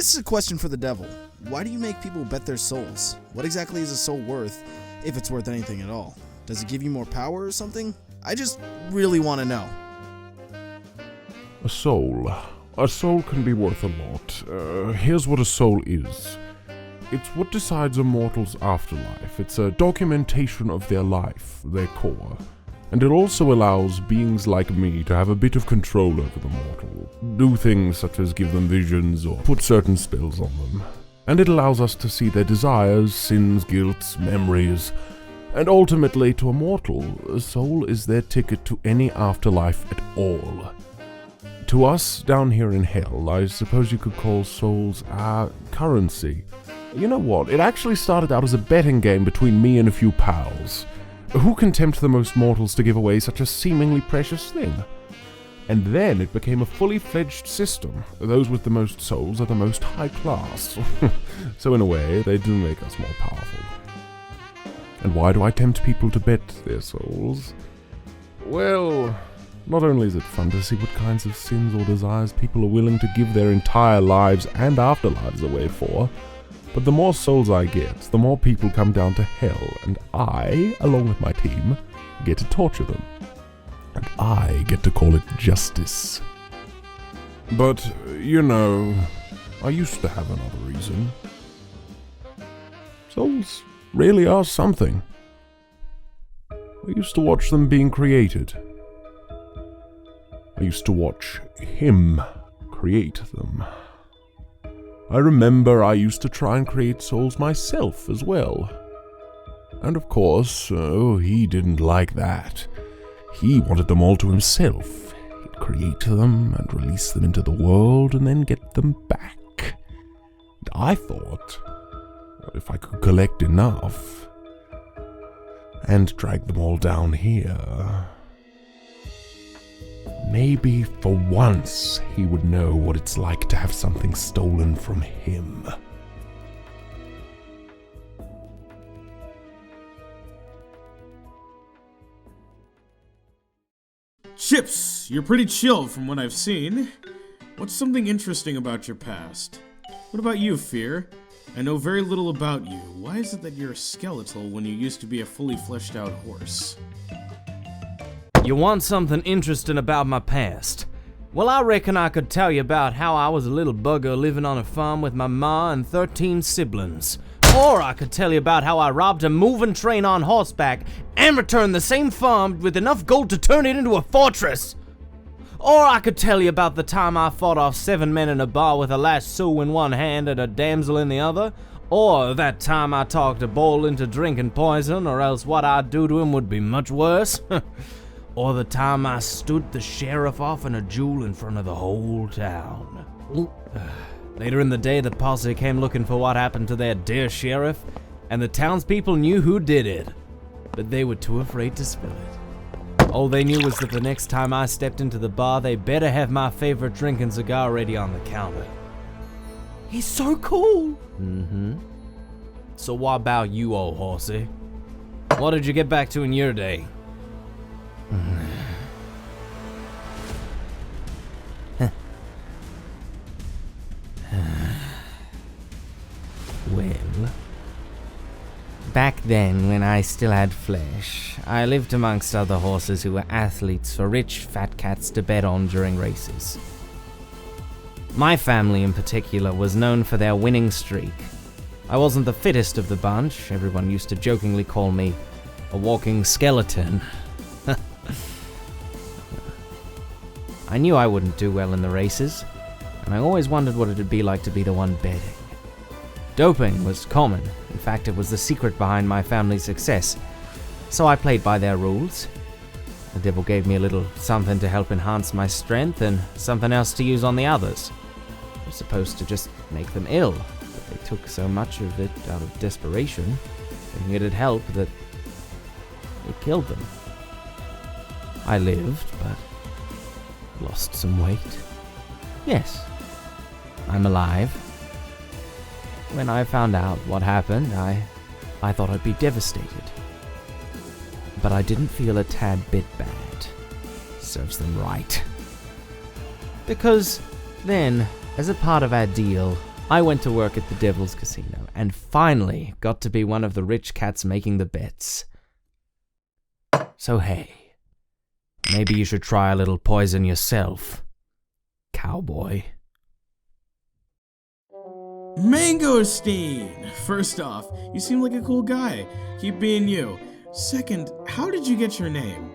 This is a question for the devil. Why do you make people bet their souls? What exactly is a soul worth, if it's worth anything at all? Does it give you more power or something? I just really want to know. A soul. A soul can be worth a lot. Here's what a soul is. It's what decides a mortal's afterlife. It's a documentation of their life, their core. And it also allows beings like me to have a bit of control over the mortal, do things such as give them visions or put certain spells on them. And it allows us to see their desires, sins, guilts, memories, and ultimately to a mortal, a soul is their ticket to any afterlife at all. To us, down here in hell, I suppose you could call souls our currency. You know what, it actually started out as a betting game between me and a few pals. Who can tempt the most mortals to give away such a seemingly precious thing? And then it became a fully fledged system. Those with the most souls are the most high class. So in a way, they do make us more powerful. And why do I tempt people to bet their souls? Well, not only is it fun to see what kinds of sins or desires people are willing to give their entire lives and afterlives away for, but the more souls I get, the more people come down to hell, and I, along with my team, get to torture them. And I get to call it justice. But, you know, I used to have another reason. Souls really are something. I used to watch them being created. I used to watch him create them. I remember I used to try and create souls myself as well. And of course, he didn't like that. He wanted them all to himself. He'd create them and release them into the world and then get them back. And I thought, if I could collect enough and drag them all down here, maybe for once he would know what it's like to have something stolen from him. Chips, you're pretty chill from what I've seen. What's something interesting about your past? What about you, Fear? I know very little about you. Why is it that you're a skeletal when you used to be a fully fleshed out horse? You want something interesting about my past? Well, I reckon I could tell you about how I was a little bugger living on a farm with my ma and 13 siblings. Or I could tell you about how I robbed a moving train on horseback and returned the same farm with enough gold to turn it into a fortress. Or I could tell you about the time I fought off 7 men in a bar with a lasso in one hand and a damsel in the other. Or that time I talked a bull into drinking poison, or else what I'd do to him would be much worse. Or the time I stood the sheriff off in a duel in front of the whole town. Later in the day, the posse came looking for what happened to their dear sheriff, and the townspeople knew who did it, but they were too afraid to spill it. All they knew was that the next time I stepped into the bar, they better have my favorite drink and cigar ready on the counter. He's so cool! Mm-hmm. So what about you, old horsey? What did you get back to in your day? Well, back then when I still had flesh, I lived amongst other horses who were athletes for rich fat cats to bet on during races. My family in particular was known for their winning streak. I wasn't the fittest of the bunch. Everyone used to jokingly call me a walking skeleton. I knew I wouldn't do well in the races, and I always wondered what it'd be like to be the one betting. Doping was common. In fact, it was the secret behind my family's success. So I played by their rules. The devil gave me a little something to help enhance my strength and something else to use on the others. I was supposed to just make them ill, but they took so much of it out of desperation, thinking it'd help, that it killed them. I lived, but lost some weight. Yes, I'm alive. When I found out what happened, I thought I'd be devastated. But I didn't feel a tad bit bad. Serves them right. Because then, as a part of our deal, I went to work at the Devil's Casino and finally got to be one of the rich cats making the bets. So hey, maybe you should try a little poison yourself, cowboy. Mangosteen! First off, you seem like a cool guy. Keep being you. Second, how did you get your name?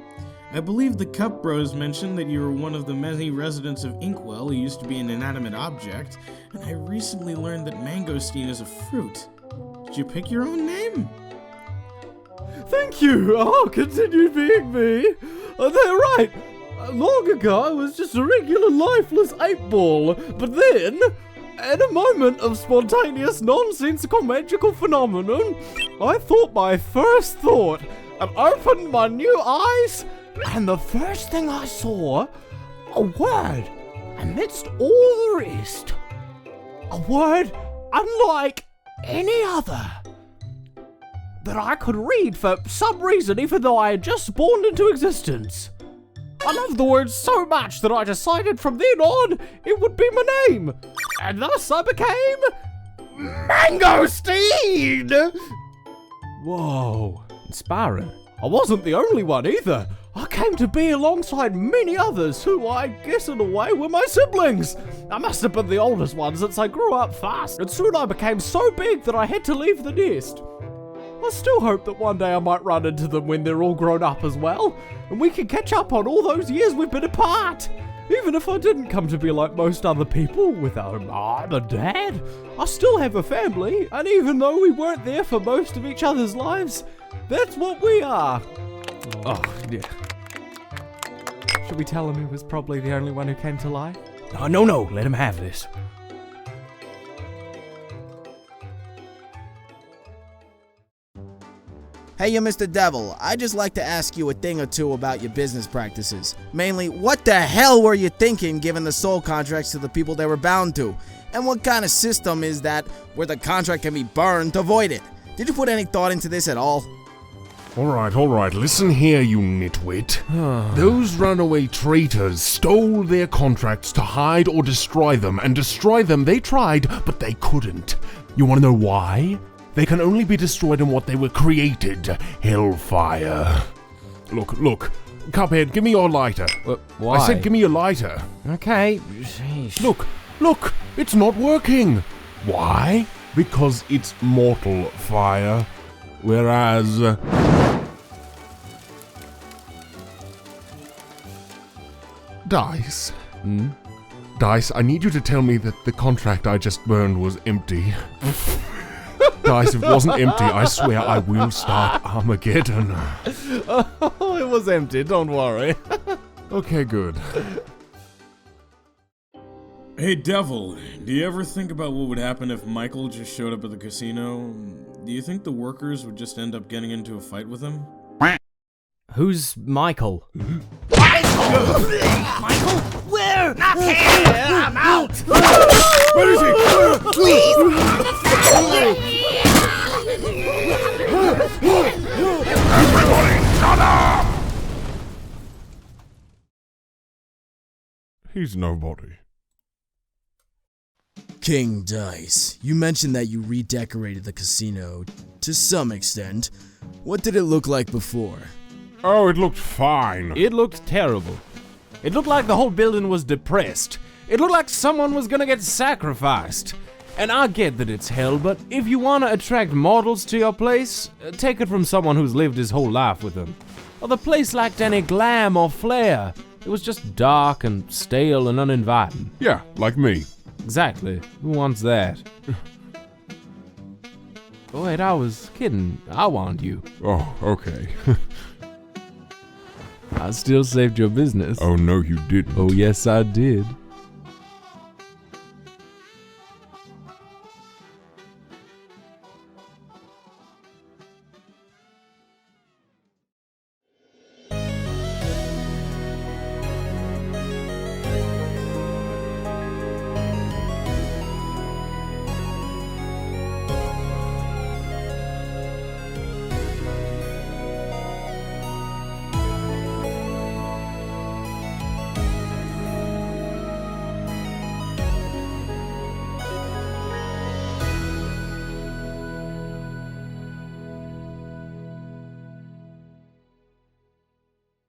I believe the Cup Bros mentioned that you were one of the many residents of Inkwell who used to be an inanimate object, and I recently learned that mangosteen is a fruit. Did you pick your own name? Thank you! Continue being me! They're right! Long ago I was just a regular lifeless 8-ball, but then, in a moment of spontaneous nonsensical magical phenomenon, I thought my first thought and opened my new eyes, and the first thing I saw, a word amidst all the rest. A word unlike any other that I could read for some reason, even though I had just spawned into existence. I loved the word so much that I decided from then on it would be my name, and thus I became Mangosteen! Whoa, inspiring. I wasn't the only one either. I came to be alongside many others who I guess in a way were my siblings. I must have been the oldest one since I grew up fast, and soon I became so big that I had to leave the nest. I still hope that one day I might run into them when they're all grown up as well, and we can catch up on all those years we've been apart. Even if I didn't come to be like most other people without a mom and dad, I still have a family, and even though we weren't there for most of each other's lives, that's what we are. Oh, yeah. Should we tell him he was probably the only one who came to life? Oh, no, let him have this. Hey, you Mr. Devil, I'd just like to ask you a thing or two about your business practices. Mainly, what the hell were you thinking giving the soul contracts to the people they were bound to? And what kind of system is that where the contract can be burned to void it? Did you put any thought into this at all? Alright, listen here, you nitwit. Those runaway traitors stole their contracts to hide or destroy them, and destroy them they tried, but they couldn't. You wanna know why? They can only be destroyed in what they were created, Hellfire. Look, Cuphead, give me your lighter. Why? I said give me your lighter. Okay. Sheesh. Look, it's not working. Why? Because it's mortal fire. Whereas... Dice? Dice, I need you to tell me that the contract I just burned was empty. Dice, if it wasn't empty, I swear I will start Armageddon. Oh, it was empty, don't worry. Okay, good. Hey, Devil, do you ever think about what would happen if Michael just showed up at the casino? Do you think the workers would just end up getting into a fight with him? Who's Michael? Michael! Where? Not here! I'm out! Where is he? Please! Everybody, shut up! He's nobody. King Dice, you mentioned that you redecorated the casino to some extent. What did it look like before? Oh, it looked fine. It looked terrible. It looked like the whole building was depressed. It looked like someone was gonna get sacrificed. And I get that it's hell, but if you want to attract mortals to your place, take it from someone who's lived his whole life with them. Well, the place lacked any glam or flair. It was just dark and stale and uninviting. Yeah, like me. Exactly. Who wants that? Oh, wait, I was kidding. I want you. Oh, okay. I still saved your business. Oh, no, you didn't. Oh, yes, I did.